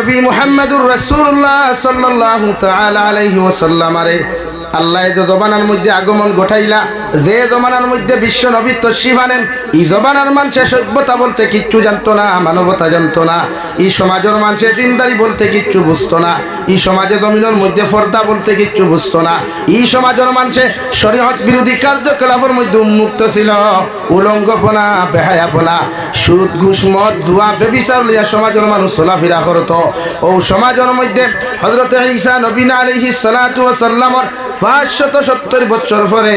নবী মুহাম্মদুর রাসূলুল্লাহ সাল্লাল্লাহু তাআলা আলাইহি ওয়াসাল্লাম আরে আল্লাহ যে জবানার মধ্যে আগমন ঘটাইলা, যে জবানার মধ্যে বিশ্ব নবী তশরিফ আনেন, এই জবানার মানুষের সভ্যতা বলতে কিচ্ছু জানতো না, মানবতা জানতো না। এই সমাজের মানুষের দিনদারি বলতে কিচ্ছু বুঝতো না। এই সমাজে জমিনের মধ্যে পর্দা বলতে কিচ্ছু বুঝতো না। এই সমাজের মানুষের শরীয়ত বিরোধী কার্যকলাপের মধ্যে উন্মুক্ত ছিল। উলঙ্গপনা, বেহায়াপনা, সুদ, ঘুষ, মদ, জুয়া, ব্যভিচার লইয়া সমাজের মানুষ চলাফেরা করতো। ও সমাজের মধ্যে হযরত ঈসা নবী আলাইহিস সালাতু ওয়াস সালামের 570 বছর পরে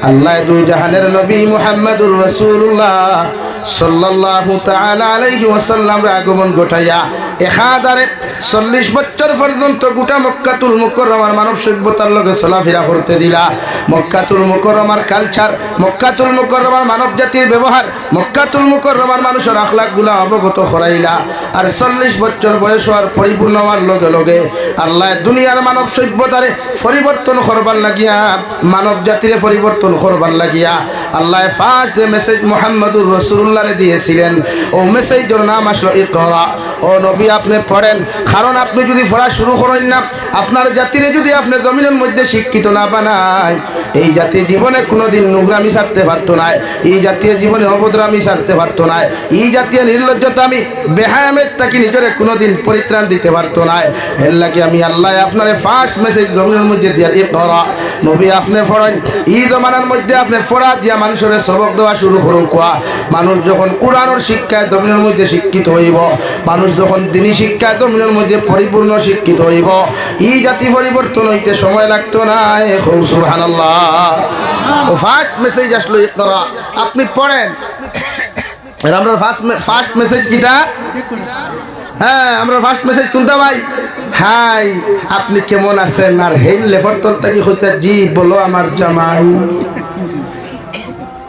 আল্লাহ দুই জাহানের নবী মুহাম্মদুর রাসূলুল্লাহ সাল্লাল্লাহু তাআলা আলাইহি ওয়াসাল্লামের আগমন ঘটাইয়া 1040 বছর পর্যন্ত গোটা মক্কাতুল মুকাররমার মানব সভ্যতার লগে চলাফেরা করতে দিলা। মক্কাতুল মুকাররমার কালচার, মক্কাতুল মুকাররমার মানব জাতির ব্যবহার, মক্কাতুল মুকাররমার মানুষের আখলাকগুলা অবগত করাইলা। আর 40 বছর বয়স হওয়ার পরিপূর্ণ হওয়ার লগে লগে আল্লাহ দুনিয়ার মানব সভ্যতারে পরিবর্তন করবার লাগিয়া, মানব জাতিরে পরিবর্তন করবার লাগিয়া আল্লাহ ফার্স্ট মেসেজ মুহাম্মদুর রাসূলুল্লাহরে দিয়েছিলেন। ও মেসেজের নাম আসলো ইকরা। ও নবী আপনি পড়েন, কারণ আপনি যদি পড়া শুরু করেন না, আপনার জাতিরে যদি আপনি জমিনের মধ্যে শিক্ষিত না বানায়, এই জাতি জীবনে কোনোদিন নোংরামি ছাড়তে পারতো না, এই জাতীয় জীবনে অভদ্রামি ছাড়তে পারতো না, এই জাতীয় নির্লজ্জতা আমি বেহায়ামের তাকে নিজের কোনোদিন পরিত্রাণ দিতে পারতো না। এর লাগে আমি আল্লাহ আপনার ফার্স্ট মেসেজ জমিনের মধ্যে দিয়া ইকরা। নবী আপনি পড়েন, এই জমানার মধ্যে আপনি পড়া দিয়া মানুষের সবক দেওয়া শুরু করুন। কোয়া মানুষ যখন কোরআনের শিক্ষায় জমিনের মধ্যে শিক্ষিত হইব, মানুষ যখন দিনী শিক্ষায় জমিনের মধ্যে পরিপূর্ণ শিক্ষিত হইব, এই জাতি পরিবর্তন হইতে সময় লাগতো না। সুবহানাল্লাহ। ও ফার্স্ট মেসেজ আসলো ইকরা, আপনি পড়েন। আমরা ফার্স্ট মেসেজ কিটা? হ্যাঁ, আমরা ফার্স্ট মেসেজ কোনটা ভাই? হাই, আপনি কেমন আছেন? আর হেই লেফর তোর তাকি হইতে জি বলো আমার জামাই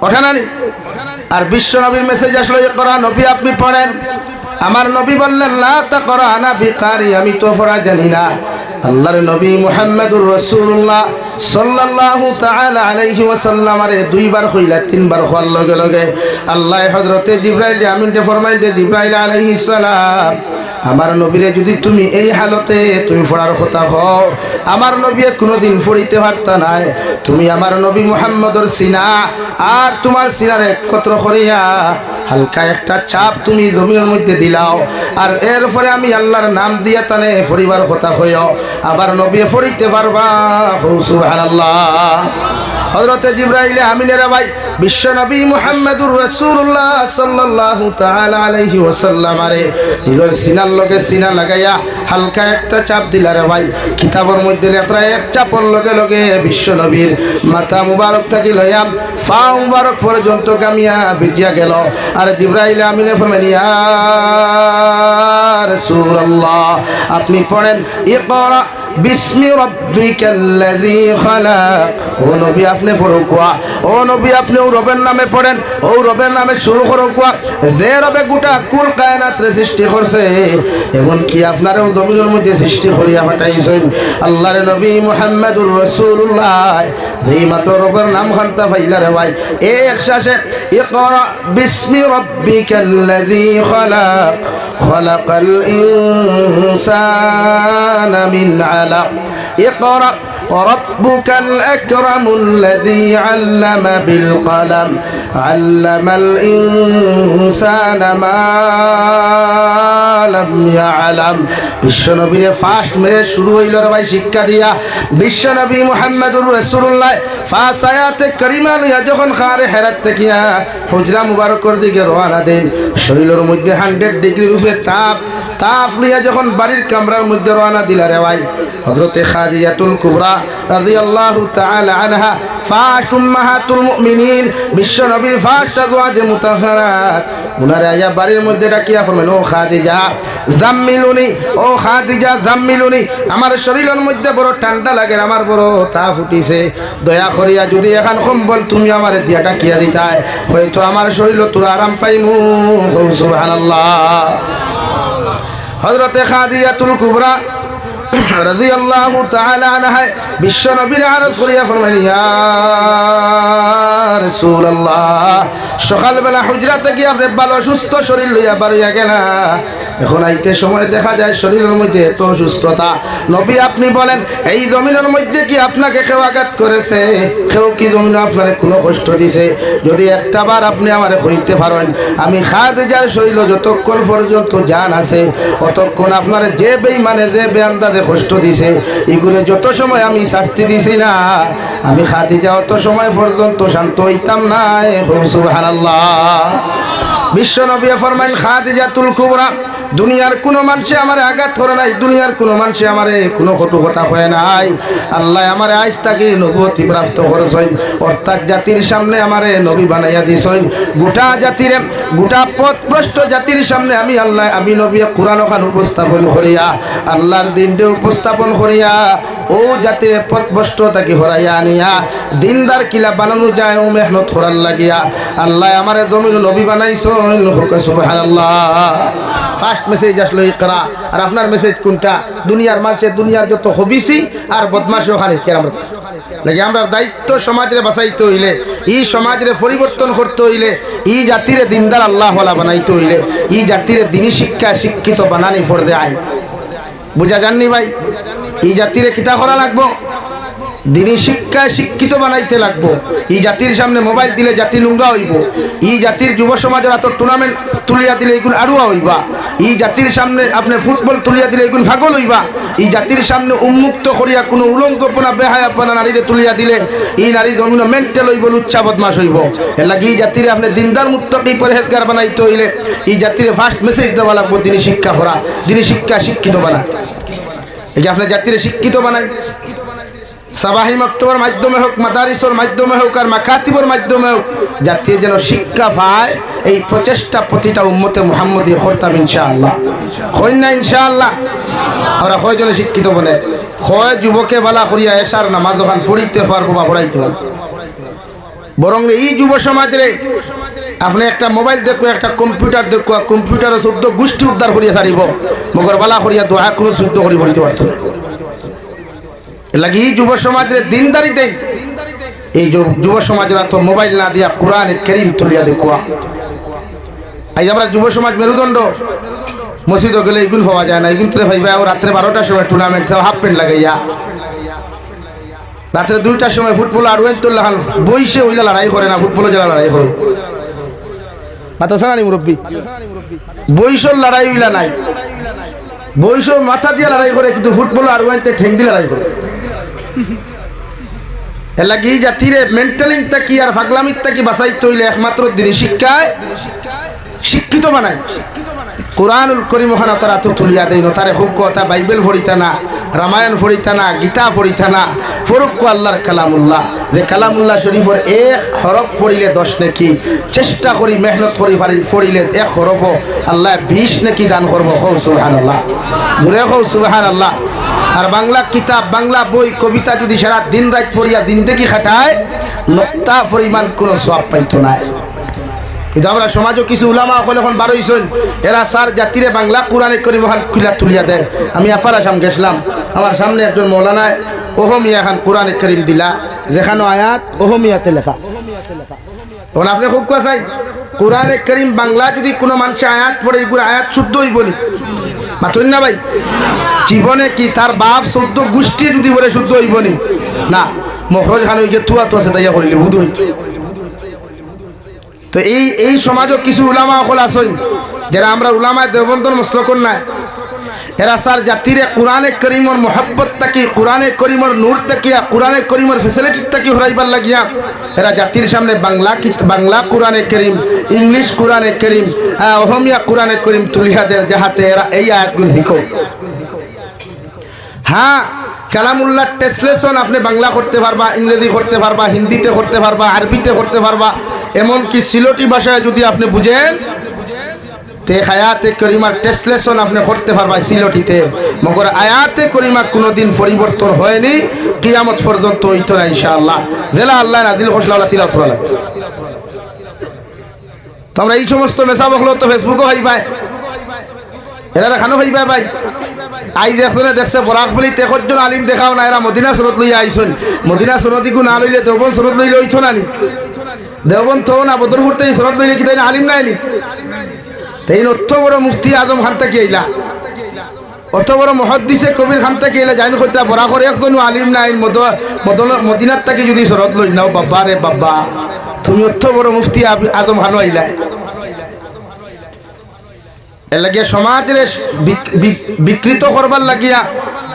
ওঠা নানি। আর বিশ্ব নবীর মেসেজ আসলো ইকরা, নবী আপনি পড়েন। আমার নবী বললেন লা তাকরা আনা বিকারি, আমি তো পড়া জানি না। আল্লাহর নবী মুহাম্মদুর রাসূলুল্লাহ সাল্লাল্লাহু তাআলা আলাইহি ওয়াসাল্লাম আরে দুইবার কইলা, তিনবার হওয়ার লগে লগে আল্লাহ হযরতে জিবরাইল আমিনকে ফরমাইলে, জিবরাইল আলাইহিস সালাম আমার নবীরে যদি তুমি এই হালতে তুমি পড়ার কথা হও, আমার নবী কোনোদিন পড়িতে পারতা না। তুমি আমার নবী মুহাম্মদর সিনা আর তোমার সিনার একত্র করিয়া হালকা একটা চাপ তুমি জমিনের মধ্যে দিলাও, আর এরপরে আমি আল্লাহর নাম দিয়া তানে পরিবার কথা হইও, আবার নবী পড়িতে পারবা। সুবহানাল্লাহ। হযরতে জিবরাইল আমিনের ভাই বিশ্ব নবী মুহাম্মদুর রাসূলুল্লাহ সাল্লাল্লাহু তাআলা আলাইহি ওয়াসাল্লাম আরে নিজের সিনার লগে সিনা লাগাইয়া হালকা একটা চাপ দিলা রে ভাই। কিতাবের মধ্যে লেখা এক চাপর লগে লগে বিশ্ব নবীর মাথা মুবারক থাকি লইয়া পা মুবারক পর্যন্ত গামিয়া ভিজিয়া গেল। আর জিবরাইল আমিনে ফরমাইলেন ইয়া রাসূলুল্লাহ আপনি পড়েন ইকরা বিসমি রাব্বিকাল্লাযী খালাক। ও নবী আপনি পড়ো কোয়া, ও নবী আপনি ও রবের নামে পড়েন, ও রবের নামে শুরু করো কোয়া, যে রবে গোটা কুল কায়নাত রে সৃষ্টি করছে, এমন কি আপনার জমিনের মধ্যে সৃষ্টি করিয়া পাঠাইছেন। আল্লাহর নবী মুহাম্মদুর রাসূলুল্লাহ যেই মাত্র রবের নাম খানতা পাইলা রে ভাই, এক শ্বাসে ইকরা বিসমি রাব্বিকাল্লাযী খালাক খালাকাল ইনসানা মিন আলাক ইকরা وربك الأكرم الذي علم بالقلم علم الإنسان ما لم يعلم। বিশ্বনবীর ফার্স্ট মেরে শুরু হইল রে ভাই শিক্ষা দিয়া। বিশ্বনবী মুহাম্মদুর রাসূলুল্লাহ ফার্স্ট আয়াতে কারিমা লইয়া যখন খারে হেরাত থেকে হুজরা মুবারকর দিকে রওনা দেন, শরীরের মধ্যে 100 ডিগ্রি রূপে তাপ লইয়া যখন বাড়ির কামরার মধ্যে রওনা দিলা রে ভাই, হযরতে খাদিজাতুল কুবরা রাদিয়াল্লাহু তাআলা আনহা ফার্স্ট উম্মাহাতুল মুমিনিন বিশ্ব নবীর ফার্স্ট আজওয়াজে মুতাহহারাত, উনারে আয়া বাড়ির মধ্যে ডাকিয়া ফরমাইল ও খাদিজা জাম্মিলুনি, ও খাদিজা জাম্মিলুনি, আমার শরীরের মধ্যে বড় ঠান্ডা লাগে, আমার বড় তাপ উঠিছে, দয়া করিয়া যদি এখন কম্বল তুমি আমারে দিয়া ডাকিয়া দিতাই, হয়তো আমার শরীর তোরা আরাম পাইমু। সুবহানাল্লাহ। হযরতে খাদিজাতুল কুবরা রাদিয়াল্লাহু তাআলা আনহা বিশ্ব নবীর আরজ করিয়া ফরমাইলেন ইয়া রাসূলুল্লাহ, সকালবেলা হুজরা থেকে আপনি ভালো সুস্থ শরীর লইয়া বাড়িয়া গেলা, এখন আইতে সময় দেখা যায় শরীরের মধ্যে এত অসুস্থতা। নবী আপনি বলেন এই জমিনের মধ্যে কি আপনাকে কেউ আঘাত করেছে? কেউ কি জমিনে আপনারে কোনো কষ্ট দিছে? যদি একটাবার আপনি আমারে কইতে পারেন আমি খাদিজার শরীর যতক্ষণ পর্যন্ত জান আছে অতক্ষণ আপনারে যে বেঈমানে যে বেআন্দাজে কষ্ট দিছে এগুলো যত সময় আমি শাস্তি দিছি না আমি খাদিজা অত সময় পর্যন্ত শান্ত হইতাম না। সুবহানাল্লাহ। বিশ্ব নবী ফরমাইন খাদিজাতুল কুবরা দুনিয়ার কোনো মানুষে আমারে আঘাত করে নাই, দুনিয়ার কোনো মানুষে আমারে কোনো কটু কথা হয় নাই। আল্লাহ আমারে আইজ তাকে নবুয়তি প্রাপ্ত করেছেন, অর্থাৎ জাতির সামনে আমারে নবী বানাইয়া দিছেন। গোটা জাতির গোটা পথভ্রষ্ট জাতির সামনে আমি নবী কোরআন খান উপস্থাপন করিয়া আল্লাহর দিনটা উপস্থাপন করিয়া ও জাতির পথভ্রষ্ট তাকে হরাইয়া আনিয়া দিনদার কিলা বানানো যায় ও মেহনত করার লাগিয়া আল্লাহ আমারে জমিন নবী বানাইছেন। সুবহানাল্লাহ। ফার্স্ট মেসেজ আসলো ইকরা। আর আপনার মেসেজ কোনটা? দুনিয়ার মানুষের দুনিয়ার যত হবিসি আর বদমাশি ওখানে কেরাম লাগে। আমরা দায়িত্ব সমাজে বাঁচাইতে হইলে এই সমাজে পরিবর্তন করতে হইলে এই জাতিরে দিনদার আল্লাহওয়ালা বানাইতে হইলে এই জাতিরে দিনী শিক্ষা শিক্ষিত বানানি ফরদে আইন। বুঝা যাননি ভাই? এই জাতিরে কিতা করা লাগবো? দিনী শিক্ষায় শিক্ষিত বানাইতে লাগবো। এই জাতির সামনে মোবাইল দিলে জাতি নোংরা হইব। এই জাতির যুব সমাজের এত টুর্নামেন্ট তুলিয়া দিলে এগুলো আড়ুয়া হইবা। এই জাতির সামনে আপনি ফুটবল তুলিয়া দিলে এগুলো ভাগল হইবা। এই জাতির সামনে উন্মুক্ত করিয়া কোনো উলঙ্গপনা বেহায়াপনা নারীরে তুলিয়া দিলে এই নারী জমিন মেন্টাল হইব, লুচ্ছা বদমাশ হইব। এর লাগে এই জাতিরে আপনি দিনদার মুত্তাকি পরহেজগার বানাইতে হইলে এই জাতিরে ফার্স্ট মেসেজ দেওয়া লাগবো দিনী শিক্ষা করা, দিনী শিক্ষা শিক্ষিত বানা। এই যে আপনার জাতিরে শিক্ষিত বানায় সাবাহি মক্তবের মাধ্যমে হোক, মাদারিসের মাধ্যমে হোক আর মাকাতিবের মাধ্যমে হোক জাতি যেন শিক্ষা পায় এই প্রচেষ্টা প্রতিটা উম্মতে মুহাম্মদী করতাম ইনশাআল্লাহ। হয় না ইনশাআল্লাহ? আমরা কয়জনে শিক্ষিত বনে হয় যুবকে বালা করিয়া এসার নামাজ দোকান পড়িতে পারবো বা পড়াইতে পারবো। বরং এই যুব সমাজে আপনি একটা মোবাইল দেখো, একটা কম্পিউটার দেখো, কম্পিউটারের শুদ্ধ গোষ্ঠী উদ্ধার করিয়া সারিব, মগর বালা করিয়া দোয়া কোনো শুদ্ধ করি পড়িতে পারত না। লাগি যুব সমাজের দিনদারি দেন। এই যুব সমাজরা তো মোবাইল না দিয়া কোরআন কারীম তুলিয়া দেখুয়া। আজ আমরা যুব সমাজ মেরুদণ্ড মসজিদে গেলে এগুন পাওয়া যায় না। এগুন তো ভাইবা রাত্রে 12টার সময় টুর্নামেন্ট হাফ প্যান্ট লাগাইয়া, রাত্রে 2টার সময় ফুটবল আর ওয়েন তুললা বইসে ওইলা লড়াই করে না, ফুটবলে যারা লড়াই করে মাথা সানি মুরব্বী বইসর লড়াই উইলা নাই। বইস মাথা দিয়ে লড়াই করে কিন্তু ফুটবল আর ওয়েনতে ঠেং দিয়ে লড়াই করে। এর লাগে এই জাতিরে মেন্টালিংটা কি আর ফাগলামিটা কি বাঁচাইতে হইলে একমাত্র দিনী শিক্ষায় শিক্ষিত বানায়। কোরআনুল কারীম ওখানে তারা তো তুলিয়া দেয় না, তারে খুব কথা বাইবেল পড়িতা না, রামায়ণ পড়িতা না, গীতা পড়িতা না, ফরুক আল্লাহর কালামুল্লাহ। যে কালামুল্লাহ শরীফের এক হরফ পড়িলে 10 নেকি, চেষ্টা করি মেহনত করি পড়িলে এক হরফ আল্লাহ 20 নেকি দান করবো। হৌ সুবহানাল্লাহ, ঘুরে হৌ সুবহানাল্লাহ। আর বাংলা কিতাব, বাংলা বই, কবিতা যদি সারা দিন রাত পড়িয়া জিন্দেগি খাটায় নক্তা পরিমাণ কোনো সওয়াব পাইতো না। কিন্তু আমরা সমাজও কিছু উলামা হল এখন বারোইছেন, এরা সার জাতিরে বাংলা কোরআনে কারীম খুলা তুলিয়া দেয়। আমি আপার আসাম গেছিলাম, আমার সামনে একজন মৌলানায় ওহমিয়া খান কোরআনে কারীম দিলা, যেখানে আয়াত ওহমিয়াতে লেখা। তখন আপনি খুব চাই কোরআনে কারীম বাংলা যদি কোনো মানুষে আয়াত পড়ে এগুলো আয়াত শুদ্ধ হইব নি? মাতুন না ভাই? জীবনে কি তার বাপ 14 গোষ্ঠী যদি বলে শুদ্ধ হইব নি? না, মখরজ খান ওই যে তুয়া তো আছে তাইয়া করিলে বুধ হইত। তো এই সমাজও কিছু উলামা হল আসেন যারা আমরা উলামায় দেওবন্দর মসলকন নাই, এরা সার জাতিরে কোরআনে কারীমর মোহাব্বত তাকি, কোরআনে কারীমর নূর তাকিয়া, কোরআনে কারীমর ফ্যাসিলিটি তাকি হরাইবার লাগিয়া এরা জাতির সামনে বাংলা কোরআনে কারীম, ইংলিশ কোরআনে কারীম, অহমিয়া কোরআনে কারীম তুলিয়া দেয়, যাহাতে এরা এই আয়াতগুলো শিখো। হ্যাঁ, কালামুল্লাহ ট্রান্সলেশন আপনি বাংলা করতে পারবা, ইংরেজি করতে পারবা, হিন্দিতে করতে পারবা, আরবিতে করতে পারবা, এমনকি সিলটি ভাষায় যদি আপনি বুঝেন তে আয়াতে কারিমার ট্রান্সলেশন আপনি করতে পারবা সিলটিতে। মগর আয়াতে কারিমা কোনোদিন পরিবর্তন হয়নি, কিয়ামত পর্যন্ত হইতো না ইনশাআল্লাহ। জেলা আল্লাহ নাদিল খোসলা তিলাওয়াত করা লাগবে। তো আমরা এই সমস্ত মেসা বকলো তো ফেসবুকও ভাইবাই, এরা খানো ভাইবাই ভাই। আই দেখছে বরাক বলি 63 জন আলিম দেখাও না, এরা মদিনা সনদ লইয়া আইসন। মদিনা সনদিকু না লইলে দেওবন সনদ লইলে হইতো না নি? দেওবন তো না বদরপুরতে সনদ লইলে কি তাই না আলিম নাই নি? তাই অত বড় মুফতি আজম খান থেকে আইলা, অত বড় মুহাদ্দিসে কবির খান থেকে আইলা, জানি কইতা বড়া করে একজন আলিম নাই মদিনার থেকে যদি শরৎ লই নাও, বাবা রে বাবা, তুমি অত বড় মুফতি আজম খান আইলা। এর লাগিয়া সমাজের বিকৃত করবার লাগিয়া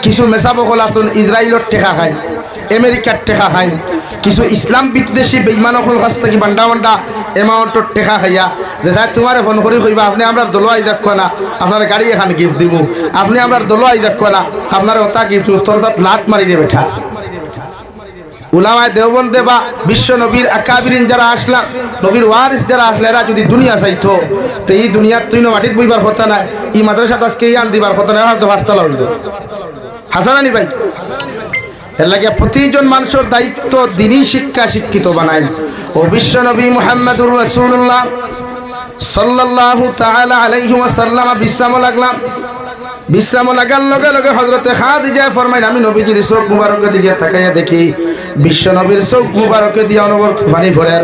কিছু মেসা বকল আসুন, ইসরায়েলের টেকা খায়, আমেরিকার টেকা খায়, কিছু ইসলাম বিদ্বেষী বেইমানকল কাছ থেকে বান্ডা বান্ডা এমাউন্টর টেকা খাইয়া দাদা তোমার ফোন করি কইবা আপনি আমরা দলোয়াই দেখো না, আপনার গাড়ি এখান গিফট দিব, আপনি আমরা দলোয়াই দেখো না, আপনার ওটা গিফট তোর তাত লাত মারি দিয়ে বেঠা। উলামায়ে দেওবন্দে বা বিশ্ব নবীর আকাবিরিন যারা আসলা, নবীর ওয়ারিস যারা আসলে এরা যদি দুনিয়া চাইতো তো এই দুনিয়ার তুই মাটির বইবার কথা নাই, এই মাদ্রাসাত আজকে আন দিবার কথা নাই, তো ভাস্তালা হইল হাসানানি ভাই। এর লাগে প্রতিজন মানুষের দায়িত্ব দিনই শিক্ষা শিক্ষিত বানায়। ও বিশ্ব নবী মুহাম্মদুর রাসূলুল্লাহ সাল্লাল্লাহু তাআলা আলাইহি ওয়াসাল্লাম বিশ্রাম লাগার লগে লগে হযরতে খাদিজা ফরমাইলেন, আমি নবীজির চোখ মুবারকের দিকে তাকাইয়া দেখি বিশ্ব নবীর চোখ মুবারকে দিয়ে অনবরত পানি পড়ে,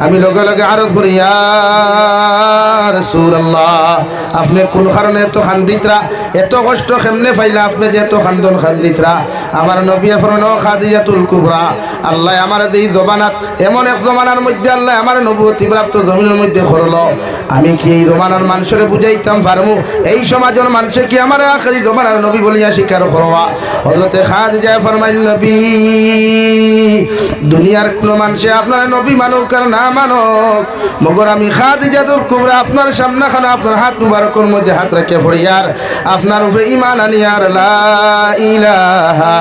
আমি লগে লগে আরজ করি ইয়া রাসূলুল্লাহ, আপনি কোন কারণে এত খান্দিতরা, এত কষ্ট কেমনে পাইলা, আপনি যে এত খান্দন খান্দিতরা। আমার নবী ফরমান, ও খাদিজাতুল কুবরা, আল্লাহ আমার এই জবানাত এমন এক জমানার মধ্যে আল্লাহ আমার নবুয়তি প্রাপ্ত জমিনের মধ্যে করলো, আমি কি এই জমানার মানুষরে বুঝাইতাম পারমু, এই সমাজের মানুষে কি আমার আখেরি জমানার নবী বলিয়া স্বীকার করবা। হযরতে খাদিজা ফরমাইলেন, নবী দুনিয়ার কোন মানুষে আপনার নবী মানুক আর না মানুক, মগর আমি খাদিজাতুল কুবরা আপনার সামনে খানা আপনার হাত মুবারকের মধ্যে হাত রেখে পড়িয়ার আপনার উপরে ঈমান আনিয়ার লা ইলাহা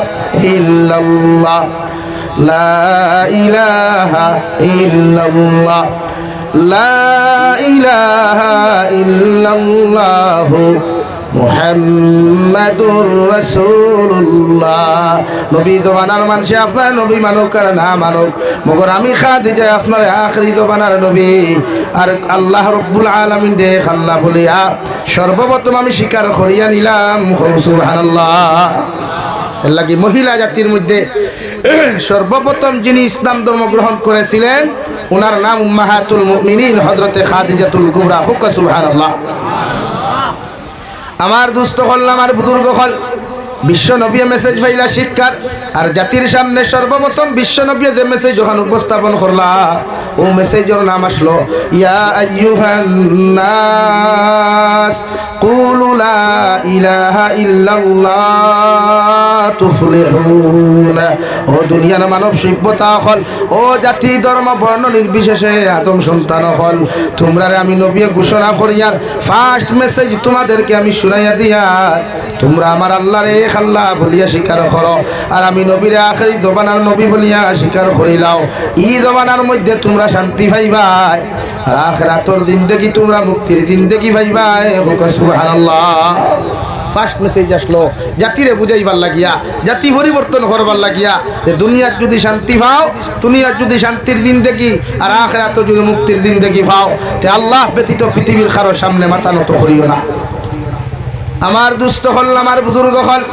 ইল্লাল্লাহ, লা ইলাহা ইল্লাল্লাহ, লা ইলাহা ইল্লাল্লাহ মুহাম্মাদুর রাসূলুল্লাহ। নবী জবানার মানুষে আপনার নবী মানুক আর না মানুক, মগর আমি খাদিজা আপনার আখরি জবানার নবী আর আল্লাহ রাব্বুল আলামিন দেখ আল্লাহ বলিয়া সর্বপ্রথম আমি স্বীকার করিয়া নিলাম, সুবহানাল্লাহ। এর লাগি মহিলা জাতির মধ্যে সর্বপ্রথম যিনি ইসলাম ধর্ম গ্রহণ করেছিলেন ওনার নাম উম্মাহাতুল মুমিনিন হযরতে খাদিজাতুল কুবরা, হুক্কা সুবহানাল্লাহ। আমার দুস্থ হল, আমার বুজুর্গ হল, বিশ্ব নবী মেসেজ পাইলা শিক্ষার, আর জাতির সামনে সর্বপ্রথম বিশ্ব নবী যে মেসেজ যখন উপস্থাপন করলা ও মেসেজের নাম আসলো ইয়া আইয়ুহান নাস কুলু লা ইলাহা ইল্লাল্লাহ তুফলিহুন। ও দুনিয়ার মানব সভ্যতা হল, ও জাতি ধর্ম বর্ণ নির্বিশেষে আদম সন্তান হল, তোমরা আমি নবী ঘোষণা করিয়ার ফার্স্ট মেসেজ তোমাদেরকে আমি শুনাইয়া দিয়া তোমরা আমার আল্লাহরে এক আল্লাহ বলিয়া স্বীকার করো, আর আমি নবীরে আখেরি জবানার নবী বলিয়া স্বীকার করিলাও। এই জবানার মধ্যে তোমরা শান্তি পাইবাই, আর আখিরাতের জিন্দেগি তোমরা মুক্তির জিন্দেগি পাইবাই, সুবহানাল্লাহ। ফার্স্ট মেসেজ আসলো জাতিরে বুঝাইবার লাগিয়া, জাতি পরিবর্তন করবার লাগিয়া, যে দুনিয়ার যদি শান্তি পাও, দুনিয়ার যদি শান্তির জিন্দেগি আর আখিরাতে যদি মুক্তির জিন্দেগি পাও, তে আল্লাহ ব্যতীত পৃথিবীর কারো সামনে মাথা নত করিও না। আমার দুস্থ হল, আমার বুজুর্গ হল,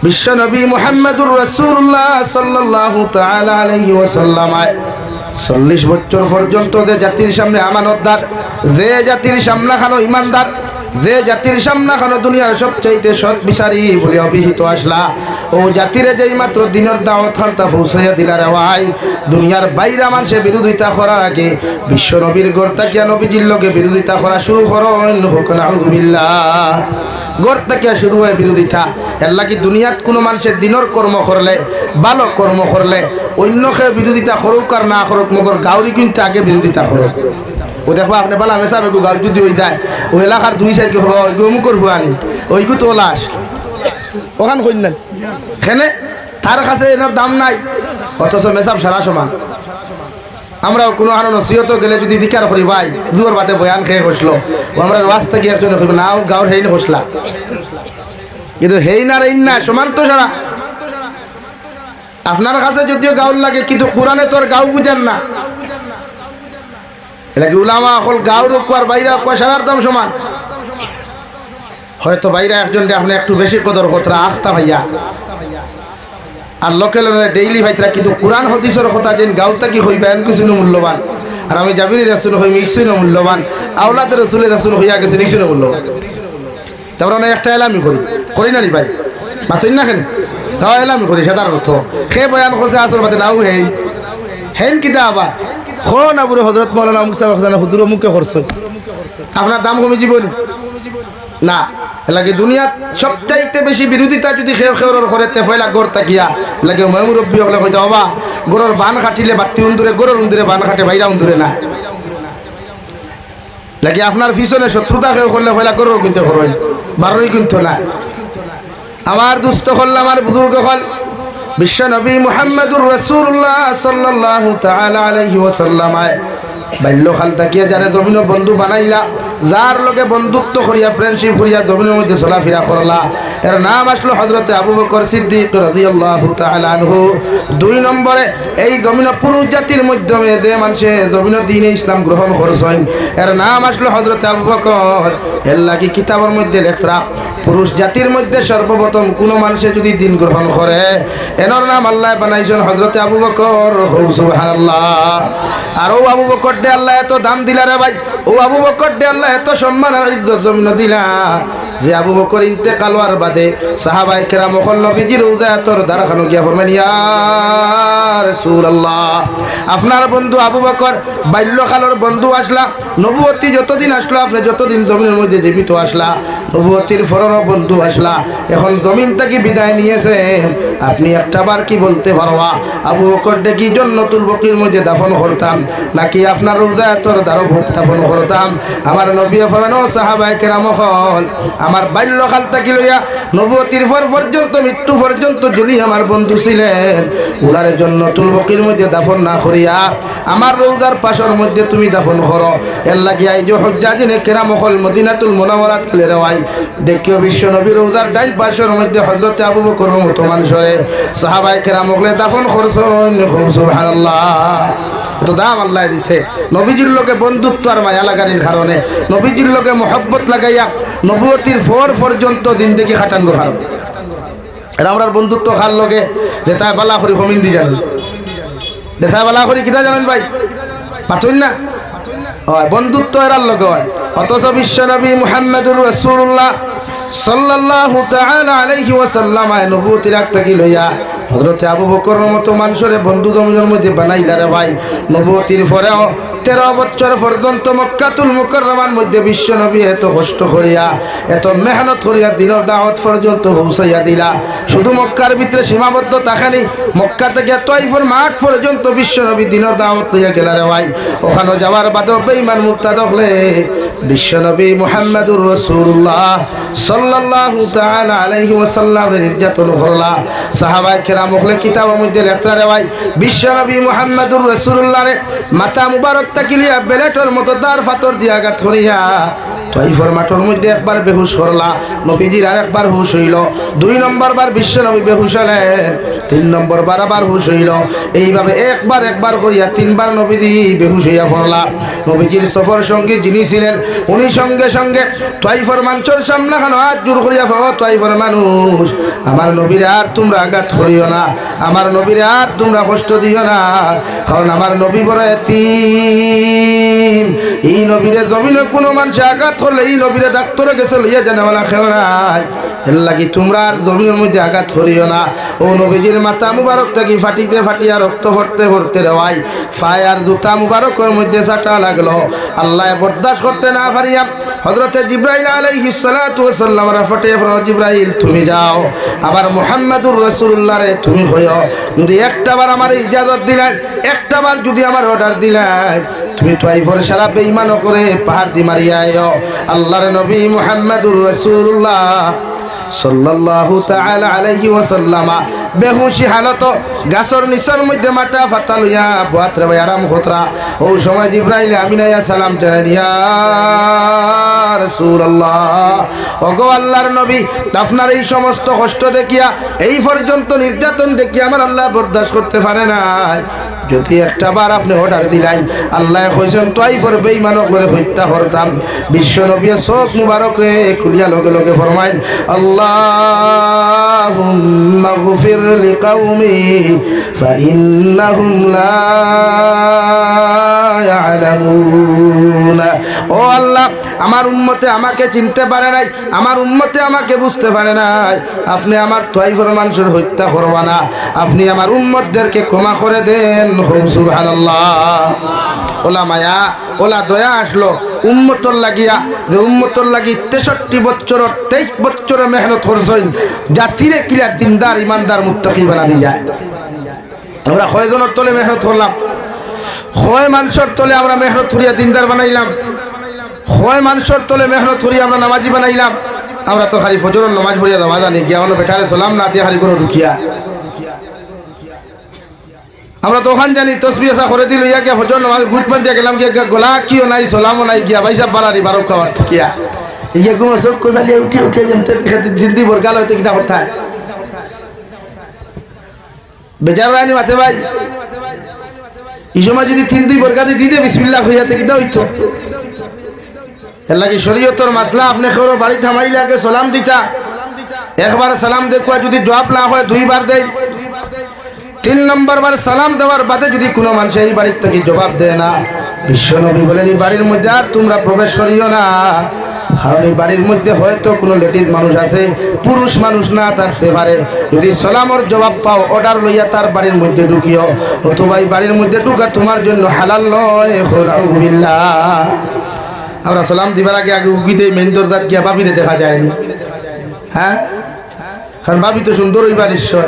বিশ্ব নবী মুহাম্মদুর রাসূলুল্লাহ সাল্লাল্লাহু তাআলা আলাইহি ওয়াসাল্লাম 40 বছর পর্যন্ত যে জাতির সামনে আমানতদার, যে জাতির সামনে খানো ইমানদার, যে জাতির সামনে খানো দুনিয়ার সবচাইতে সৎ বিচারী বলে অভিহিত আসলা, ও জাতিরে যেই মাত্র দিনের দাওয়াত খানটা পৌঁছাইয়া দিলা রে ভাই, দুনিয়ার বাইরে মানুষের বিরোধিতা করার আগে বিশ্ব নবীর গর্তাকিয়া নবীজির লগে বিরোধিতা করা শুরু করেন, নাউযুবিল্লাহ। গর্তাকিয়া শুরু হয় বিরোধিতা। এর লাগি দুনিয়াত কোনো মানুষের দিনের কর্ম করলে, ভালো কর্ম করলে অন্যকে বিরোধিতা করুক আর না করুক, মগর গাউরি কিন্তু আগে বিরোধিতা করুক। ও দেখবা আপনি বলা মেসা বেগু গাউ যদি হয়ে যায়, ও এলাকার দুই সাইড কি হবো, ওইগু মুখর হুয়ানি, ওইগু তো লাশ ওখান কইলেন খেনে তার কাছে এনার দাম নাই, অথচ মেসাব সারা সমান। আমরাও কোনো আনো নসিহত গেলে যদি দিকার করি ভাই দুয়ার বাদে বয়ান খেয়ে বসলো, ও আমরা রাস্তা গিয়ে একজন কইব নাও গাঁর হেই বসলা, কিন্তু হেই না রেই না সমান তো সারা। আপনার কাছে যদিও গাউল লাগে, কিন্তু কোরআনে তোর গাউ বুঝেন না। এলাকি উলামা অকল গাঁও রোকার বাইরে সারার দাম সমান। হয়তো বাইরে একজন আপনি একটু বেশি কদর কতরা আখতা ভাইয়া আর লোকেল ডেইলি ভাইতরা, কিন্তু কোরআন হাদিসের কথা যেন গাঁওটা কি হইবা এন কিছু মূল্যবান। আর আমি জাবিরি দেখুন হই মিক্সই না মূল্যবান আওলাদের রসুলের দেখুন হইয়া গেছে মিক্সই না মূল্যবান তারপর অনেক একটা এলামি করি না নি ভাই মাতুন না কেন হ্যাঁ এলামি করি সেটার অর্থ খে বয়ান করছে আসল বাদে নাও হেন কিতা আবার খন আবুরে হজরত মৌলানা মুক্তা হুজুর মুখে করছে আপনার দাম কমে জীবন না লাগে দুনিয়াত সবচাইতে বেশি বিরোধিতা যদি খেওর করে তেফয়লা গড় তাকিয়া লাগে ময়মুরব্বী হলে কইতে বাবা গরুর বান কাটিলে বাতি উন্দুরে গরুর উন্দুরে বান কাটে বাইরা উন্দুরে না লাগে আপনার পিছনে শত্রুতা খেয়ে করলে হইলা গরুর কিনতে করবেন বারোই কিন্তু না আমার দুস্থ হল আমার বুজুর্গ হল বিশ্ব নবী মুহাম্মদুর রাসূলুল্লাহ সাল্লাল্লাহু তাআলা আলাইহি ওয়াসাল্লাম বাল্যকাল তাকিয়া যারা জমিন বন্ধু বানাইলা যার লগে বন্ধুত্ব করিয়া ফ্রেন্ডশিপ করিয়া জমিনের মধ্যে চলাফেরা করলা এর নাম আসলো হযরতে আবু বকর সিদ্দিক রাদিয়াল্লাহু তাআলা আনহু। 2 নম্বরে এই জমিন পুরুষ জাতির মাধ্যমে যে মানুষে জমিনের দ্বীনে ইসলাম গ্রহণ করেছেন এর নাম আসলো হযরতে আবু বকর। এর লাগি কিতাবের মধ্যে লেখরা পুরুষ জাতির মধ্যে সর্বপ্রথম কোন মানুষে যদি দিন গ্রহণ করে এনার নাম আল্লাহ বানাইছেন হযরতে আবু বকর। সুবহানাল্লাহ। আর ও আবু বকর দে আল্লাহ এত দাম দিলা রে ভাই, ও আবু বকর দে আল্লাহ এত সম্মান আর ইজ্জত জমিন দিলা যে আবু বকর ইন্তেকাল হওয়ার বাদে সাহাবায়ে কেরাম ওখান নবীজির রওজাতর দ্বারখানো গিয়া ফরমান ইয়া রাসূলুল্লাহ আপনার বন্ধু আবু বকর বাল্যকালের বন্ধু আসলা, নবুয়তি যতদিন আসলো আপনি যতদিন জমিনের মধ্যে জীবিত আসলা, নবুয়তির ফররও বন্ধু আসলা, এখন জমিন থেকে বিদায় নিয়েছেন, আপনি একটাবার কি বলতে পারবা আবু বকর কি জন্নতুল বকির মধ্যে দাফন করতাম নাকি আপনার রওজাতর দাফন করতাম? আমার নবী ফরমান ও সাহাবায়ে কেরাম হল আমার বাল্যকাল থেকে লইয়া নবুয়তির পর পর্যন্ত মৃত্যু পর্যন্ত যিনি আমার বন্ধু ছিলেন উনার জন্নতুল বকির মধ্যে দাফন না করিয়া আমার রওজার পাশের মধ্যে তুমি দাফন করো। এর লাগি আই যে হজ্জাজিনে কেরাম হল মদিনাতুল মুনাওয়ারাত গেলে রেওয়াই দেখিও বিশ্ব নবী রওজার ডাইন পাশের মধ্যে হযরত আবু বকর মতো মানুষরে সাহাবায়ে কেরাম হলে দাফন করছেন। সুবহানাল্লাহ। এত দাম আল্লাহ দিছে নবীজির লোকে বন্ধুত্ব আর মায়া লাগানির কারণে, নবীজির লোকে মহব্বত লাগাইয়া নবুয়তির পর পর্যন্ত জিন্দেগি কাটানোর কারণে। আর আমরার বন্ধুত্ব খার লগে যেটা বালা করি কমিন দি জানেন, যেটা বালা করি কিটা জানেন ভাই পাতুন না হয় বন্ধুত্ব এরার লগে হয়। অথচ বিশ্ব নবী মুহাম্মদুর রাসূলুল্লাহ সাল্লাল্লাহু তাআলা আলাইহি ওয়াসাল্লাম নবুয়তির আগ থেকে লইয়া হযরতে আবু বকরের মতো মানুষের বন্ধু জমিনের মধ্যে বানাইলা রে ভাই। নবুয়তির পরেও 13 বছর পর্যন্ত মক্কাতুল মুকাররমার মধ্যে বিশ্ব নবী এত কষ্ট করিয়া এত মেহনত করিয়া দিনের দাওয়াত পর্যন্ত পৌঁছাইয়া দিলা। শুধু মক্কার ভিতরে সীমাবদ্ধ থাকেনি, মক্কা থেকে তাইফের মাঠ পর্যন্ত বিশ্ব নবী দিনের দাওয়াত লইয়া গেলা রে ভাই। ওখানে যাওয়ার বাদেও বেঈমান মুরতাদ হলে বিশ্ব নবী মুহাম্মদুর রাসূলুল্লাহ সাল্লাল্লাহু তাআলা আলাইহি ওয়াসাল্লাম নির্যাতন করলা। সাহাবায়ে কেরাম হলে কিতাবের মধ্যে লেখা রে ভাই বিশ্ব নবী মুহাম্মদুর রাসূলুল্লাহ রে মাথা মুবারক তাকিলিয়া বেলেটর মতো দার ফাতর দিয়া আঘাত করিয়া তাইফের মাঠের মধ্যে একবার বেহুশ করলা। নবীজির আর একবার হুশ হইল। 2 নম্বর বার বিশ্ব নবী বেহুশ হলেন, 3 নম্বর বার আবার হুশ হইল। এইভাবে একবার করিয়া 3 বার নবীজি বেহুশ হইয়া পড়লা। নবীজির সফর সঙ্গে যিনি ছিলেন উনি সঙ্গে সঙ্গে তাইফের মানুষের সামনে খানো হাত জোর করিয়া পাও তাইফের মানুষ আমার নবীর আর তোমরা আঘাত করিও না, আমার নবীর আর তোমরা কষ্ট দিও না, কারণ আমার নবী বড় এতিম। এই নবীরে জমিনে কোনো মানুষ আঘাত করলে এই নবীরে ডাক্তারে গেছে লইয়া জানেওয়ালা খেও নাই, এর লাগি তোমরা আর জমিনের মধ্যে আঘাত করিও না। ও নবীজির মাথা মুবারক থেকে ফাটিয়া রক্ত ভরতে রেওয়াই ফায়ার জুতা মুবারকের মধ্যে চাটা লাগলো। আল্লাহ বরদাস্ত করতে না পারিয়া হযরতে জিবরাইল আলাইহিস সালাতু ওয়াস সালাম রাফাতে জিবরাইল তুমি যাও আবার মুহাম্মদুর রাসূলুল্লাহ রে তুমি কইও যদি একটাবার আমার ইজাজত দিলেন, একটাবার যদি আমার অর্ডার দিলেন তুমি তাইফের সারা বেঈমান করে পাহাড় দি মারিয়া আইও। আল্লাহর নবী মুহাম্মদুর রাসূলুল্লাহ সাল্লাল্লাহু তাআলা আলাইহি ওয়াসাল্লাম বেহুশি হালত গাছর নিচের মধ্যে মাথা ফাটা লইয়া বাতরে ভাই আরাম খতরা। ও সময় জিবরাইল আমিনায়া সালাম জানান ইয়া রাসূলুল্লাহ ওগো আল্লাহর নবী আপনার এই সমস্ত কষ্ট দেখিয়া এই পর্যন্ত নির্যাতন দেখিয়া আমার আল্লাহ বরদাস্ত করতে পারে না, যদি একটাবার আপনি অর্ডার দিলেন আল্লাহ কইছেন তাইফের বেঈমান করে হত্যা করতাম। বিশ্ব নবী চোখ মুবারক রে খুলিয়া লগে লগে ফরমাইন আল্লাহুম্মা গফির লিকাউমি ফাইন্নাহুম লা يعلمون ও আল্লাহ আমার উম্মতে আমাকে চিনতে পারে নাই আমার উম্মতে আমাকে বুঝতে পারে নাই আপনি আমার তয়ফর মানুষের হত্যা করবা না আপনি আমার উম্মতদেরকে ক্ষমা করে দেন সুবহানাল্লাহ ওলা মায়া ওলা দয়া আসলো উম্মতর লাগিয়া যে উম্মতর লাগি 63 বছর 23 বছর মেহনত করছেন জাতিরে কিলা দিনদার ইমানদার মুত্তাকি বানানি যায় আমরা কয়জনের তলে মেহনত করলাম কয় মানুষের তলে আমরা মেহনত করিয়া দিনদার বানাইলাম কয় মানুষের তলে মেহনত করিয়া আমরা নামাজি বানাইলাম আমরা তো খালি ফজরের নামাজ পড়িয়া দেওয়া জানি গিয়া অন্য বেটারে সালাম না দিয়ে হারি করে ঢুকিয়া আমরা তো ওখান জানি তসবিহ আসা করে দিল ইয়া গিয়া ফজর নামাজ গুট বান দিয়া গেলাম গিয়া গোলা কিও নাই সালামও নাই গিয়া ভাইসা বাড়ারি বারো খাওয়ার থাকিয়া ইয়া গুমা সব কোসালিয়া উঠে উঠে যেমতে দেখতে জিন্দি বরগাল হইতে কিনা করতে বেজার রানি মাথে ভাই এই সময় যদি 3-2 বরগাতে দিতে বিসমিল্লাহ হইয়াতে কিটা হইতো এর লাগি শরীয়তর মাসলা আপনি কেউ বাড়ি থামাইলে আগে সালাম দিতা একবার সালাম দেখুয়া যদি জবাব না হয় 2 বার দেয় 3 নম্বর বার সালাম দেওয়ার বাদে যদি কোনো মানুষ এই বাড়ির থেকে জবাব দেয় না বিশ্বনবী বলেন এই বাড়ির মধ্যে আর তোমরা প্রবেশ করিও না কারণ এই বাড়ির মধ্যে হয়তো কোনো লেডিজ মানুষ আছে পুরুষ মানুষ না থাকতে পারে যদি সালামের জবাব পাও অর্ডার লইয়া তার বাড়ির মধ্যে ঢুকিও অথবা এই বাড়ির মধ্যে ঢুকা তোমার জন্য হালাল নয় আলহামদুলিল্লাহ আমরা সালাম দিবার আগে আগে উগি দেই মেন দরজার গিয়া বাবিরে দেখা যায়নি হ্যাঁ কারণ বাবি তো সুন্দর হইবার ঈশ্বর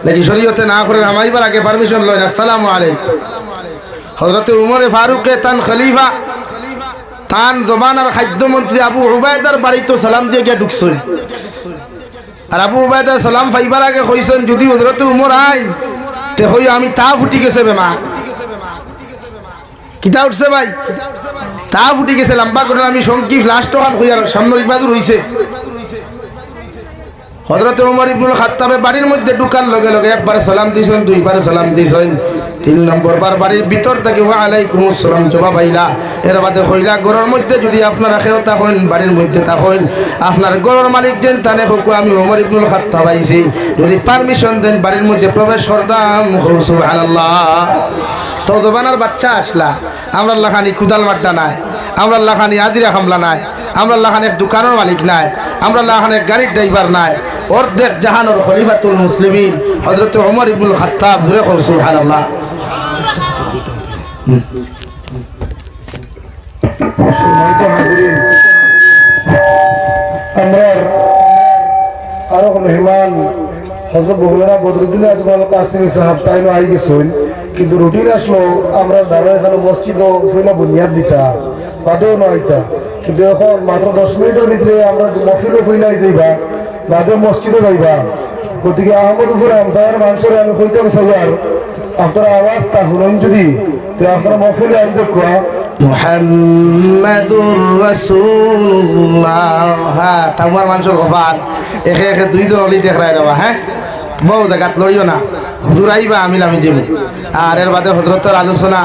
নাকি শরীয়তে না করে আমাইবার আগে পারমিশন লয় না আসসালামু আলাইকুম হযরত উমর ফারুক তান খলিফা তান জমানার খাদ্যমন্ত্রী আবু উবায়দার বাড়িতে সালাম দিয়ে গিয়া ঢুকছেন আর আবু উবায়দা সালাম পাইবার আগে কইছেন যদি হযরত উমর আইন তে হই আমি তা ফুটি গেছে বেমা কিতা উঠছে ভাই তা ফুটি গেছে লম্বা করে আমি সংকি লাস্ট ওখান হইয়ার সামনে ইবাদুর হইছে হযরত ওমর ইবনুল খাত্তাবের বাড়ির মধ্যে ঢুকার লগে লগে একবার সালাম দিছেন 2 বার সালাম দিছেন 3 নম্বর বার বাড়ির ভিতর থেকে ওয়া আলাইকুমুস সালাম জবাব আইলা এর বাদে কইলা ঘরের মধ্যে যদি আপনারা কেউ থাকেন বাড়ির মধ্যে থাকেন আপনার ঘরের মালিক দেন তানে হোক আমি ওমর ইবনুল খাত্তাব আইছি যদি পারমিশন দেন বাড়ির মধ্যে প্রবেশ করতাম সুবহানাল্লাহ তো জবানার বাচ্চা আসলা আমরা লাখানি কুদাল মাড্ডা নাই আমরা লাখানি আদিরা হামলা নাই আমরা লাখানি দোকানের মালিক নাই আমরা লাখানি গাড়ির ড্রাইভার নাই অর্ধেক জাহানোর খলিফাতুল মুসলিমিন হযরত ওমর ইবনুল খাত্তাব ধরে কও সুবহানাল্লাহ আমরা আরো মেহমান হযরত বহুলানা বদরুদ্দিন আজমাল কাসিমি সাহেব তাইনো আই গেছেন কিন্তু রুটিন আসলো আমরা দাঁড়ায় এখানে মসজিদ হইলা বুনিয়াদ দিতা বাদেও নয়টা কিন্তু এখন মাত্র 10 মিনিটের ভিতরে আমরা মফিলও হইলাই যাইবা বাদে মসজিদে যাইবা গতিকে আহমদপুর আমসার মানুষের আমি কইতাম সবার আপনারা আওয়াজটা শুনুন যদি আপনারা মফিলে আইজক কোয়া মুহাম্মাদুর রাসূলুল্লাহ হ্যাঁ তোমার মানুষের কপাল একে একে 2 জন অলি দেখ রায় রাবা হ্যাঁ বহু জায়গাত লড়িও না হুজুর আইবা আমি দিব আর এর বাদে হযরতের আলোচনা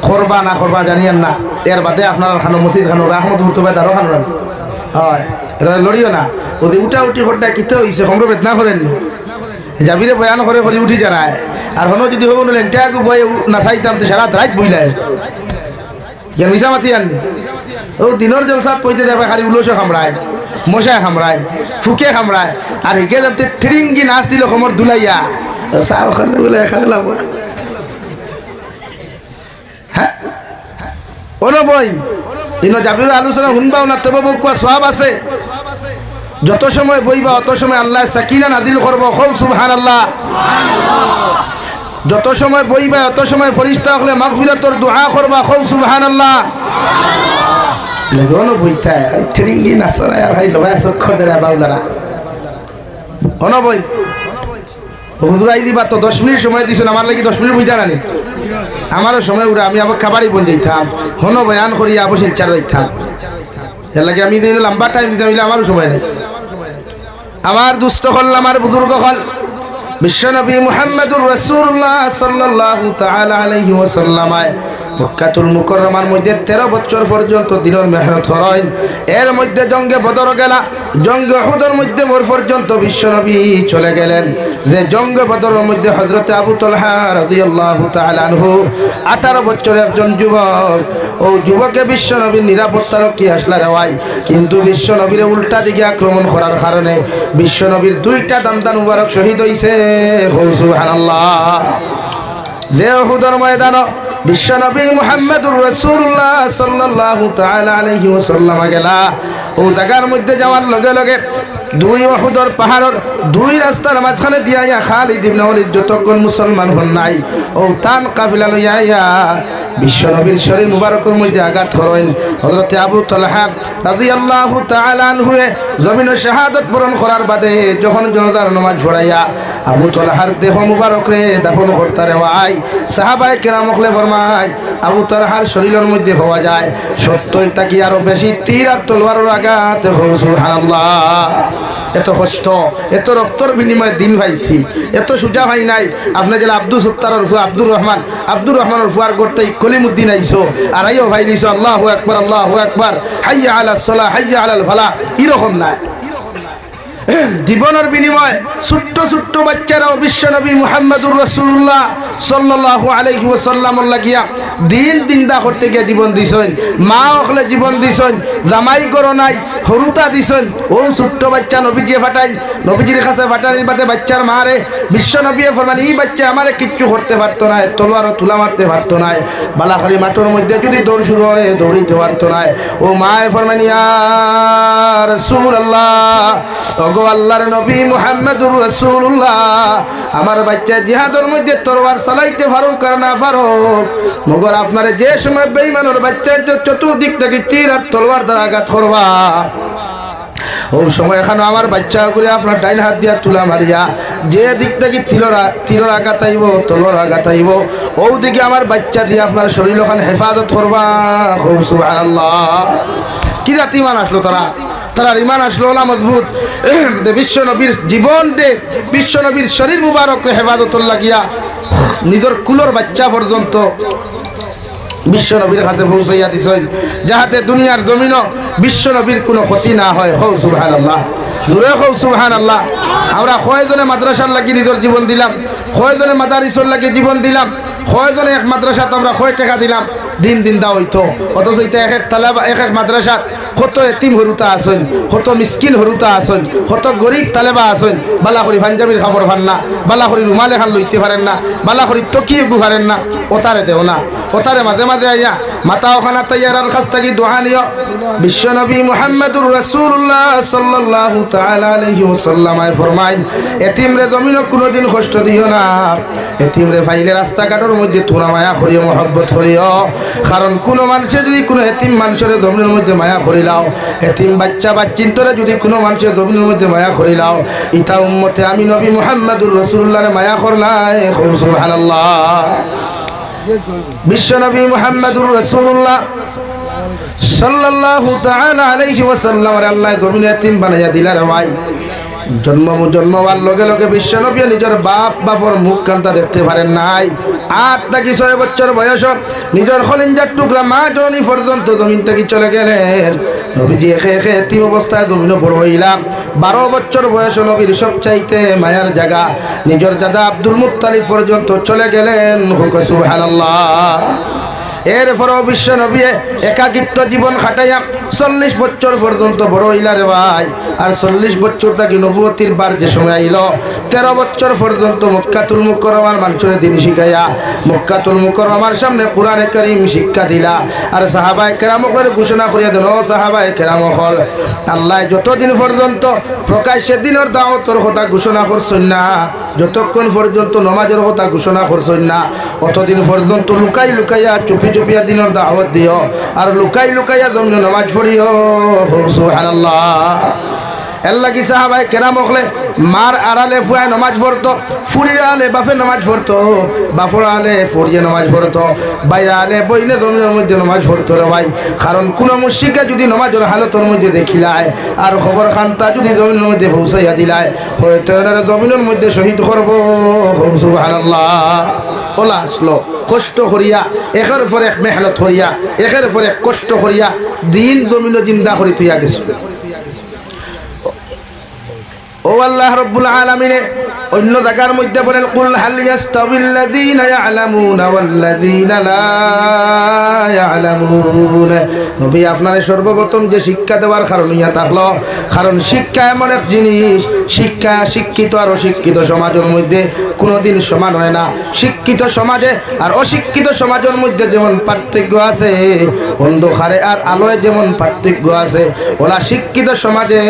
করবা না করবা জানিয়েন না এর বাদে আপনার খানো মসজিদ খানো আহমদপুর তো দারো খানো হয় এরা লড়িও না ওদি উঠা উঠি হড্ডা কিতে হইছে সম্ভব বেদনা করেন যাবিরে বয়ান করে করে উঠি জানায় আর হনো যদি হবো না লেনটাকে বয়ে না চাইতাম তো সারা রাত বইলায় ইয়ান মিশা মাতি আন ও দিনের জলসাত পইতে যাবে খালি উলসে খামড়ায় মশায় খামড়ায় ফুকে খামড়ায় আর হিকে যাতে থ্রিঙ্গি নাচ দিল খমর দুলাইয়া চাও খালে বলে এখানে লাভ হ্যাঁ ওনো বই ইনো যাবির আলোচনা শুনবাও না তবে কোয়া সওয়াব আছে যত সময় বইবা অত সময় আল্লাহ সাকিনা নাজিল করব খুব সুবহানাল্লাহ যত সময় বইবা অত সময় ফেরেশতা হলে মাগফিরাতের দোয়া করবা খুব সুবহানাল্লাহ লগনো বইতা ট্রিঙ্গি নাসরা আর হাই লবা সক্ষ দেরা বাউলারা ওনো বই হুজুর আই দিবা তো 10 মিনিট সময় দিছেন আমার লাগি 10 মিনিট বইতা নানি আমারও সময় উড়া আমি আবার খাবারই বন যাইতাম হনো বয়ান করি আবশিল চার যাইতাম এর লাগে আমি দিন লম্বা টাইম দিতে হইলে আমারও সময় নেই আমার দুস্থ হল আমার বুজুর্গ হল বিশ্বনবী মুহাম্মদুর রাসূলুল্লাহ সাল্লাল্লাহু তাআলা আলাইহি ওয়াসাল্লাম মক্কাতুল মুকাররমার মধ্যে 13 বছর পর্যন্ত দিনের মেহনত করেন। এর মধ্যে জঙ্গে বদর গেলা, জঙ্গে উহুদের মধ্যে মোর পর্যন্ত বিশ্বনবী চলে গেলেন। যে জঙ্গে বদরের মধ্যে হযরতে আবু তালহা রাদিয়াল্লাহু তাআলা আনহু 18 বছরের একজন যুবক, ও যুবকে বিশ্বনবীর নিরাপত্তারক্ষী আসলা রেওয়াই, কিন্তু বিশ্বনবীর উল্টা দিকে আক্রমণ করার কারণে বিশ্বনবীর 2টা দান্দান মুবারক শহীদ হইছে। সুবহানাল্লাহ। যে উহুদের ময়দান বিশ্বনবী মুহাম্মদুর রাসূলুল্লাহ সাল্লাল্লাহু তাআলা আলাইহি ওয়াসাল্লাম গেলা, ও জায়গার মধ্যে যাওয়ার লগে লগে 2 উহুদের পাহাড়ের 2 রাস্তার মাঝখানে দিয়া খালিদ ইবনে ওয়ালিদ যতক্ষণ মুসলমান হন নাই, ও তান কাফিলা লইয়া বিশ্বনবীর শরীর মুবারকের মধ্যে আঘাত করেন। হযরতে আবু তালহা রাদিয়াল্লাহু তাআলা আনহু জমিনে শাহাদাত বরণ করার বাদে যখন জনাজার নামাজ পড়াইয়া আবু তালহার দেহ মুবারকরে দাফন করতে রেওয়াই, সাহাবায়ে কেরামকলে ফরমায় আবু তালহার শরীরের মধ্যে পাওয়া যায় 70টা কি আরো বেশি তীর আর তলোয়ারের আঘাত। সুবহানাল্লাহ। এত কষ্ট, এত রক্তর বিনিময়ে দিন ভাইছি, এত সুজা ভাই নাই। আপনি গেলে আব্দুল সত্তারের ফুয়া আব্দুর রহমানের ফুয়ার করতে কলিমুদ্দিন আইসো, আর আইও ভাই দিছো আল্লাহু আকবার, আল্লাহু আকবার, হাইয়া আলাস সালাহ, হাইয়া আলাল ফালাহ, এরকম নাই। জীবনের বিনিময়ে ছোট্ট ছোট্ট বাচ্চারাও বিশ্বনবী মুহাম্মদুর রাসূলুল্লাহ সাল্লাল্লাহু আলাইহি ওয়াসাল্লামের লাগিয়া দিন দিনদা করতে গিয়ে জীবন দিছেন। মা হলে জীবন দিছেন, জামাই করো নাই, হরুতা দিছেন। ও ছোট্ট বাচ্চা নবীজি ফাটাই, নবীজির কাছে ফাটানির বাদে বাচ্চার মারে বিশ্বনবী ফরমান, এই বাচ্চা আমারে কিচ্ছু করতে পারতো না, তলোয়ারও তুলা মারতে পারতো না, বালাখারি মাঠের মধ্যে যদি দৌড় শুরু হয় দৌড়িতে পারতো না। ও মায়ে ফরমান, ইয়া রাসূলুল্লাহ, ওগো আল্লাহর নবী মুহাম্মদুর রাসূলুল্লাহ, আমার বাচ্চা জিহাদের মধ্যে তরবার চালাইতে পারুক আর না পারুক, মগর আপনারে যে সময় বেঈমানের বাচ্চা চতুর্দিক থেকে তীর আর তলোয়ার দ্বারা আঘাত করবা, ও সময় এখানে আমার বাচ্চা করে আপনার ডাইন হাত দিয়া তুলা মারিয়া যে দিক থেকে তীরের আঘাত আইব, তলোয়ার আঘাত আইব, ও দিকে আমার বাচ্চা দিয়ে আপনার শরীর ওখানে হেফাজত করবা। সুবহানাল্লাহ। কি জাতি ইমান আসলো তারা ইমান আসলো ওলা মজবুত। বিশ্বনবীর জীবন দে, বিশ্বনবীর শরীর মুবারক হেফাজতুল লাগিয়া নিজের কুলোর বাচ্চা পর্যন্ত বিশ্বনবীর কাছে পৌঁছাইয়া দিছেন, যাহাতে দুনিয়ার জমিন বিশ্বনবীর কোনো ক্ষতি না হয়। হৌ সুবহানাল্লাহ, জোরে হৌ সুবহানাল্লাহ। আমরা কয়জনে মাদ্রাসার লাগি নিজের জীবন দিলাম, কয়জনে মাদারিসর লাগি জীবন দিলাম, কয়জনে এক মাদ্রাসাত আমরা কয় টাকা দিলাম, দিন দিন দা হইতো। অথচ এটা এক তালেবা এক মাদ্রাসাত কত এতিম হরুতা আসেন, কত মিসকিন হরুতা আসেন, কত গরিব তালেবা আসেন, বালা করি পাঞ্জাবির খাবার পান না, বালা করি রুমাল এখান লইতে পারেন না, বালা করি তকিয়ে পারেন না, ওতারে দেও না, ওতারে মাঝে মাঝে আইয়া মাতা ওখানা তৈয়ারার কাছ থেকে দোয়া নিও। বিশ্বনবী মুহাম্মদুর রাসূলুল্লাহ সাল্লাল্লাহু তাআলা আলাইহি ওয়াসাল্লাম ফরমাইন, এতিমরে জমিনে কোনোদিন কষ্ট দিও না, এতিমরে ফাইলে রাস্তাঘাটের মধ্যে তোমরা মায়া করিও, মহব্বত করিও। কারণ কোনো মানুষের যদি কোনো এতিম মানুষের জমিনের মধ্যে মায়া করিলাও, এতিম বাচ্চা বাচ্চিন্তরে যদি কোনো মানুষের জমিনের মধ্যে মায়া করিলাও, ইতা উম্মতে আমি নবী মুহাম্মদুর রাসূলুল্লাহর মায়া করলাই। সুবহানাল্লাহ। বিশ্বনবী মুহাম্মদুর রাসূলুল্লাহ সাল্লাল্লাহু তাআলা আলাইহি ওয়াসাল্লাম আল্লাহ জমিনে এতিম বানাইয়া দিলার ভাই। জন্মবার লগে লগে বিশ্বনবী নিজের বাপর মুখ কান্তা দেখতে পারেন নাই। 8 থেকে 6 বছর বয়স নিজের খলিঞ্জার টুকরা মা জননী পর্যন্ত জমিন থেকে চলে গেলেন। নবীজি একে একে এতিম অবস্থায় জমিনে বড় হইলাম। 12 বছর বয়স নবীর সবচাইতে মায়ার জায়গা নিজের দাদা আব্দুল মুত্তালিব পর্যন্ত চলে গেলেন। সুবহানাল্লাহ। এরপরও বিশ্ব নবী একাকিত্ব জীবন খাটাইয়া 40 বছর পর্যন্ত বড় হইলা রে ভাই। আর 40 বছর থেকে নবুয়তির বার যে সময় আইল, 13 বছর পর্যন্ত মক্কাতুল মুকাররমার মানুষের দিন শিখাইয়া মক্কাতুল মুকাররমার সামনে কোরআনে কারীম শিক্ষা দিলা। আর সাহাবায়ে কেরামকে ঘোষণা করিয়া দেন, ও সাহাবায়ে কেরাম হল, আল্লাহ যতদিন পর্যন্ত প্রকাশ্যে দিনের দাওয়াতের কথা ঘোষণা করছেন না, যতক্ষণ পর্যন্ত নামাজের কথা ঘোষণা করছেন না, অতদিন পর্যন্ত লুকাই লুকাইয়া চুপি চুপিয়া দিনের দাওয়াত দিও, আর লুকাই লুকাইয়া জন্য নামাজ পড়িও। সুবহানাল্লাহ। এল্লা কি সাহাবায়ে কেরাম হলে মার আড়ালে ফুয়ায় নামাজ পড়তো, ফুরির আলে বাপে নামাজ পড়তো, বাপর আলে ফুরিয়ে নামাজ পড়তো, বাইরে আলে বইনে জমিনের মধ্যে নামাজ পড়তো রে ভাই। কারণ কোন মুশরিকা যদি নামাজের হালতের মধ্যে দেখিলায় আর খবর খান্তা যদি জমিনের মধ্যে পৌঁছাইয়া দিলায়, হয়তো জমিনের মধ্যে শহীদ করবো। সুবহানাল্লাহ। ওলা আসলো কষ্ট করিয়া একের পর এক মেহনত করিয়া একের পর এক কষ্ট করিয়া দিন জমিন জিন্দা করি তুইয়া গেছো ও আল্লাহ রাব্বুল আলামিন অন্য জায়গার মধ্যে বলেন কুল হাল ইয়াস্তাবিল্লাযীনা ইয়ালামুনা ওয়াল্লাযীনা লা ইয়ালামুন নবী আপনারে সর্বপ্রথম যে শিক্ষা দেওয়ার কারণ ইয়া থাকলো কারণ শিক্ষা এমন এক জিনিস শিক্ষা শিক্ষিত আর অশিক্ষিত সমাজের মধ্যে কোনোদিন সমান হয় না শিক্ষিত সমাজে আর অশিক্ষিত সমাজের মধ্যে যেমন পার্থক্য আছে অন্ধকারে আর আলোয় যেমন পার্থক্য আছে ওলা শিক্ষিত সমাজে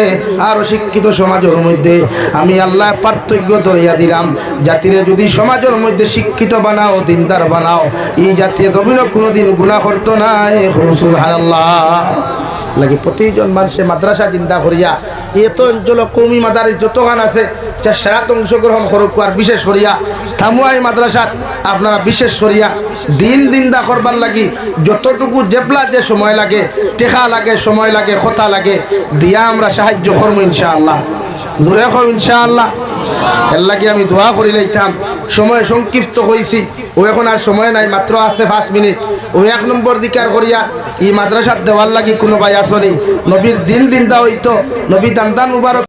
আর অশিক্ষিত সমাজের মধ্যে আমি আল্লাহ পার্থক্য ধরিয়া দিলাম জাতিরে যদি সমাজের মধ্যে শিক্ষিত বানাও দিনদার বানাও এই জাতীয় দবিন কোনোদিন গুনাহ করতো না সুবহানাল্লাহ লাগে প্রতিজন মানুষের মাদ্রাসা চিন্তা করিয়া এত অঞ্চল কৌমি মাদারিস যতগান আছে সারাত অংশগ্রহণ করুক আর বিশেষ করিয়া থামুয়াই মাদ্রাসাত আপনারা বিশেষ করিয়া দিনদা করবার লাগি যতটুকু জেবলা যে সময় লাগে টেকা লাগে সময় লাগে কথা লাগে দিয়া আমরা সাহায্য করবো ইনশাআল্লাহ জোরে কর ইনশাআল্লাহ এর লাগে আমি দোয়া করি লইতাম সময় সংক্ষিপ্ত হয়েছি ও এখন আর সময় নাই মাত্র আছে 5 মিনিট ও 1 নম্বর দিকার করিয়া এই মাদ্রাসাত দেওয়ার লাগি কোনো ভাই আসনি নবীর দিন দা হইতো নবী দান মুবারক